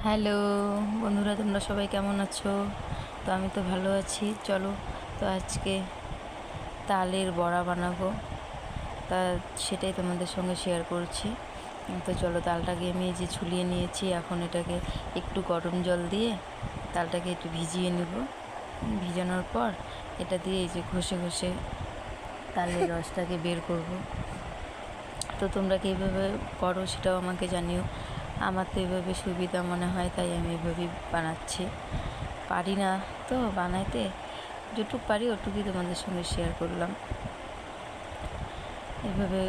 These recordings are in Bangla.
হ্যালো বন্ধুরা, তোমরা সবাই কেমন আছো? তো আমি তো ভালো আছি। চলো, তো আজকে তালের বড়া বানাবো, তা সেটাই তোমাদের সঙ্গে শেয়ার করছি। তো চলো, তালটাকে আমি এই যে ছুলিয়ে নিয়েছি। এখন এটাকে একটু গরম জল দিয়ে তালটাকে একটু ভিজিয়ে নেব। ভিজানোর পর এটা দিয়ে এই যে ঘষে ঘষে তালের রসটাকে বের করব। তো তোমরা কীভাবে করো সেটাও আমাকে জানিও। আমার তো এভাবে সুবিধা মনে হয়, তাই আমি এভাবেই বানাচ্ছি। পারি না তো বানাইতে, যেটুকু পারি ওটুকুই তোমাদের সঙ্গে শেয়ার করলাম। এভাবে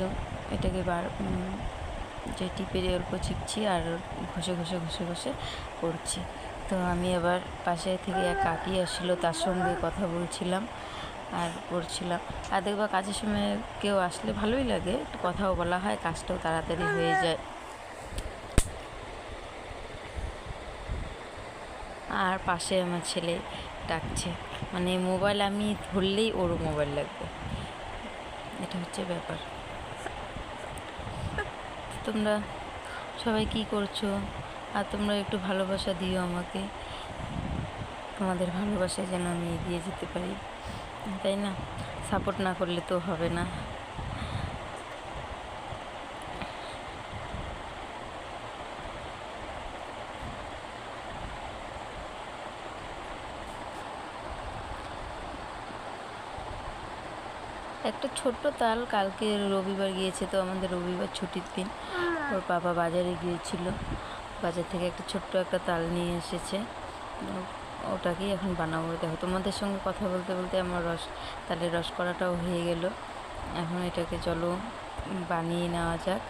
এটাকে যে টিপে অল্প চিপছি আর ঘষে ঘষে ঘষে ঘষে করছি। তো আমি আবার পাশে থেকে এক কাকি আসছিল, তার সঙ্গে কথা বলছিলাম আর করছিলাম। আর দেখবা, কাজের সময় কেউ আসলে ভালোই লাগে, একটু কথাও বলা হয়, কাজটাও তাড়াতাড়ি হয়ে যায়। আর পাশে আমার ছেলে ডাকছে, মানে মোবাইল আমি ধরলেই ওরও মোবাইল লাগবে, এটা হচ্ছে ব্যাপার। তোমরা সবাই কি করছো? আর তোমরা একটু ভালোবাসা দিও আমাকে, তোমাদের ভালোবাসায় যেন আমি এগিয়ে যেতে পারি, তাই না? সাপোর্ট না করলে তো হবে না। একটা ছোট্ট তাল, কালকে রবিবার গিয়েছে, তো আমাদের রবিবার ছুটির দিন। ওর বাবা বাজারে গিয়েছিল, বাজার থেকে একটা ছোট্ট একটা তাল নিয়ে এসেছে। ওটাকেই এখন বানাবো। দেখো, তোমাদের সঙ্গে কথা বলতে বলতে আমার তালের রস করাটাও হয়ে গেল। এখন এটাকে চলো বানিয়ে নেওয়া যাক।